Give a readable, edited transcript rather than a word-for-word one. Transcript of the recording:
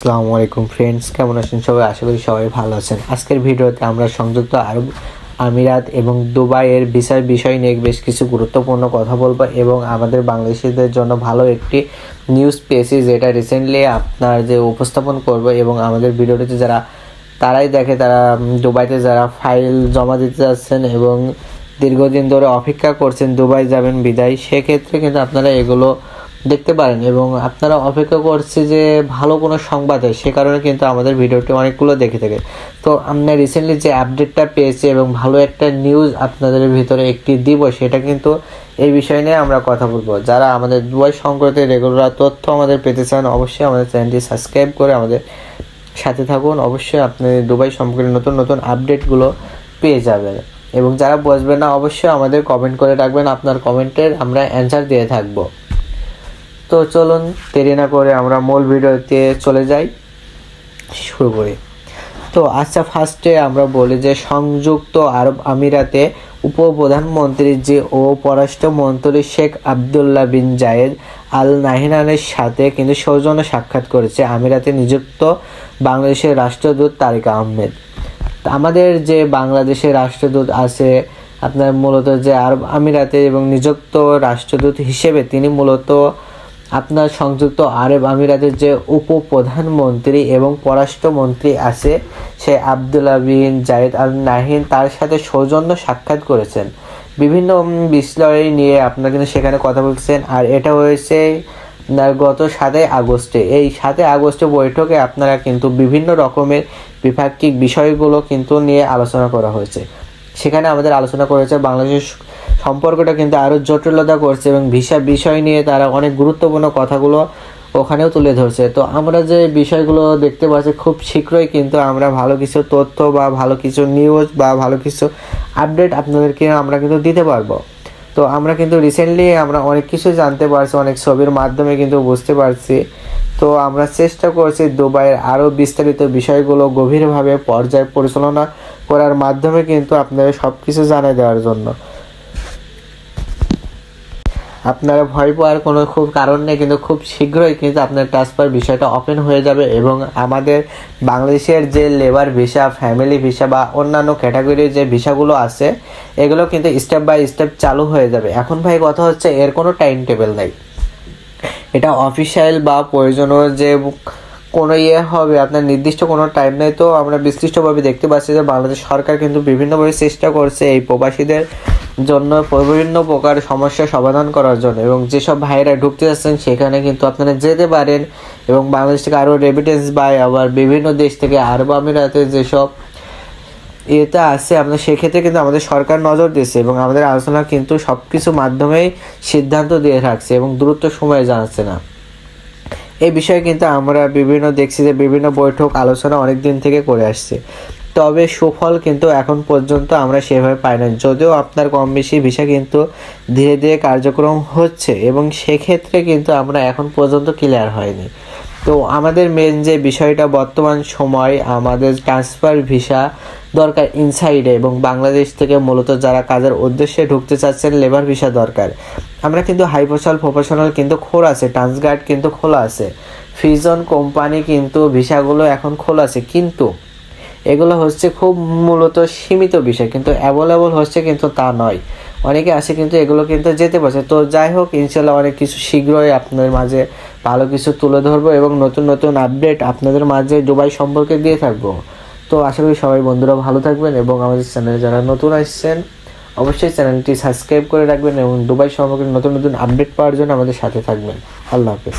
আসসালামু আলাইকুম ফ্রেন্ডস, কেমন আছেন সবাই? আশা করি সবাই ভালো আছেন। আজকের ভিডিওতে আমরা সংযুক্ত আরব আমিরাত এবং দুবাইয়ের ভিসার বিষয় নিয়ে বেশ কিছু গুরুত্বপূর্ণ কথা বলবো এবং আমাদের বাংলাদেশিদের জন্য ভালো একটি নিউজ পেয়েছি যেটা রিসেন্টলি আপনার যে উপস্থাপন করব। এবং আমাদের ভিডিওটিতে যারা তারাই দেখে, তারা দুবাইতে যারা ফাইল জমা দিতে যাচ্ছেন এবং দীর্ঘদিন ধরে অপেক্ষা করছেন দুবাই যাবেন বিদায়, সেক্ষেত্রে কিন্তু আপনারা এগুলো দেখতে পারেন এবং আপনারা অপেক্ষা করছে যে ভালো কোনো সংবাদ হয়, সে কারণে কিন্তু আমাদের ভিডিওটি অনেকগুলো দেখে থাকে। তো আমরা রিসেন্টলি যে আপডেটটা পেয়েছি এবং ভালো একটা নিউজ আপনাদের ভিতরে একটি দিব, সেটা কিন্তু এই বিষয় নিয়ে আমরা কথা বলবো। যারা আমাদের দুবাই সংক্রান্ত রেগুলার তথ্য আমাদের পেতে চান, অবশ্যই আমাদের চ্যানেলটি সাবস্ক্রাইব করে আমাদের সাথে থাকুন। অবশ্যই আপনি দুবাই সম্পর্কে নতুন নতুন আপডেটগুলো পেয়ে যাবেন। এবং যারা বুঝবেন না, অবশ্যই আমাদের কমেন্ট করে রাখবেন, আপনার কমেন্টের আমরা অ্যান্সার দিয়ে থাকবো। তো চলুন দেরি না করে আমরা মূল ভিডিওতে চলে যাই, শুরু করি। তো আচ্ছা, ফার্স্টে আমরা বলি যে সংযুক্ত আরব আমিরাতে উপপ্রধানমন্ত্রী ও পররাষ্ট্রমন্ত্রী শেখ আবদুল্লাহ বিন জায়েদ আল নাহিয়ানের সাথে কিন্তু সৌজন্য সাক্ষাৎ করেছে আমিরাতে নিযুক্ত বাংলাদেশের রাষ্ট্রদূত তারিক আহমেদ। আমাদের যে বাংলাদেশের রাষ্ট্রদূত আছে আপনার মূলত যে আরব আমিরাতে এবং নিযুক্ত রাষ্ট্রদূত হিসেবে তিনি মূলত আপনার সংযুক্ত আরব আমিরাতের যে উপপ্রধানমন্ত্রী এবং পররাষ্ট্রমন্ত্রী আছে সে আবদুল্লাহ বিন জায়েদ আল নাহিয়ান, তার সাথে সৌজন্য সাক্ষাৎ করেছেন। বিভিন্ন বিষয় নিয়ে আপনারা কিন্তু সেখানে কথা বলছেন। আর এটা হয়েছে গত 7 আগস্টে। এই 7 আগস্টে বৈঠকে আপনারা কিন্তু বিভিন্ন রকমের দ্বিপাক্ষিক বিষয়গুলো কিন্তু নিয়ে আলোচনা করা হয়েছে। সেখানে আমাদের আলোচনা করেছে বাংলাদেশের সম্পর্কটা কিন্তু আরও জটিলতা করছে এবং ভিসা বিষয় নিয়ে তারা অনেক গুরুত্বপূর্ণ কথাগুলো ওখানেও তুলে ধরছে। তো আমরা যে বিষয়গুলো দেখতে পাচ্ছি, খুব শীঘ্রই কিন্তু আমরা ভালো কিছু তথ্য বা ভালো কিছু নিউজ বা ভালো কিছু আপডেট আপনাদেরকে আমরা কিন্তু দিতে পারবো। তো আমরা কিন্তু রিসেন্টলি আমরা অনেক কিছু জানতে পারছি, অনেক ছবির মাধ্যমে কিন্তু বুঝতে পারছি। তো আমরা চেষ্টা করছি দুবাইয়ের আরও বিস্তারিত বিষয়গুলো গভীরভাবে পর্যায় পরিচালনা করার মাধ্যমে কিন্তু আপনাদের সব কিছু জানিয়ে দেওয়ার জন্য। আপনারা ভয় পাওয়ার কোনো খুব কারণ নেই, কিন্তু খুব শীঘ্রই কিন্তু আপনার ট্রান্সফার বিষয়টা ওপেন হয়ে যাবে এবং আমাদের বাংলাদেশের যে লেবার ভিসা, ফ্যামিলি ভিসা বা অন্যান্য ক্যাটাগরির যে ভিসাগুলো আছে এগুলো কিন্তু স্টেপ বাই স্টেপ চালু হয়ে যাবে। এখন ভাই কথা হচ্ছে এর কোনো টাইম টেবিল নাই, এটা অফিসিয়াল বা প্রয়োজনীয় যে কোনো হবে আপনার নির্দিষ্ট কোনো টাইম নেই। তো আমরা বিস্তৃতভাবে দেখতে পাচ্ছি যে বাংলাদেশ সরকার কিন্তু বিভিন্নভাবে চেষ্টা করছে এই প্রবাসীদের জন্য বিভিন্ন প্রকার সমস্যার সমাধান করার জন্য। এবং যেসব ভাইরা ঢুকতে যাচ্ছেন সেখানে কিন্তু আপনারা যেতে পারেন এবং বাংলাদেশ থেকে আরও রেমিটেন্স বাই আবার বিভিন্ন দেশ থেকে আরব আমিরাতে যেসব এটা আছে আপনার, সেক্ষেত্রে কিন্তু আমাদের সরকার নজর দিচ্ছে এবং আমাদের আলোচনা কিন্তু সব কিছু মাধ্যমেই সিদ্ধান্ত দিয়ে থাকছে এবং দ্রুত সময়ে জানাচ্ছে না। এই বিষয়ে কিন্তু আমরা বিভিন্ন দেখছি যে বিভিন্ন বৈঠক আলোচনা অনেক দিন থেকে করে আসছে, তবে সুফল কিন্তু এখন পর্যন্ত আমরা সেভাবে পাই না। যদিও আপনার কম বেশি ভিসা কিন্তু ধীরে ধীরে কার্যক্রম হচ্ছে এবং সেক্ষেত্রে কিন্তু আমরা এখন পর্যন্ত ক্লিয়ার হয়নি। তো আমাদের মেন যে বিষয়টা বর্তমান সময় আমাদের ট্রান্সফার ভিসা দরকার ইনসাইডে এবং বাংলাদেশ থেকে মূলত যারা কাজের উদ্দেশ্যে ঢুকতে চাচ্ছেন লেবার ভিসা দরকার। আমরা কিন্তু প্রফেশনাল কিন্তু খোলা আছে, ট্রান্সগার্ড কিন্তু খোলা আছে, ফিজন কোম্পানি কিন্তু ভিসাগুলো এখন খোলা আছে, কিন্তু এগুলো হচ্ছে খুব মূলত সীমিত বিষয়, কিন্তু অ্যাভেলেবল হচ্ছে কিন্তু তা নয়। অনেকে আসে কিন্তু এগুলো কিন্তু যেতে পারছে। তো যাই হোক, ইনশাল্লাহ অনেক কিছু শীঘ্রই আপনাদের মাঝে ভালো কিছু তুলে ধরবো এবং নতুন নতুন আপডেট আপনাদের মাঝে দুবাই সম্পর্কে দিয়ে থাকবো। তো আশা করি সবাই বন্ধুরা ভালো থাকবেন এবং আমাদের চ্যানেলে যারা নতুন আসছেন অবশ্যই চ্যানেলটি সাবস্ক্রাইব করে রাখবেন এবং দুবাই সম্পর্কে নতুন নতুন আপডেট পাওয়ার জন্য আমাদের সাথে থাকবেন। আল্লাহ হাফেজ।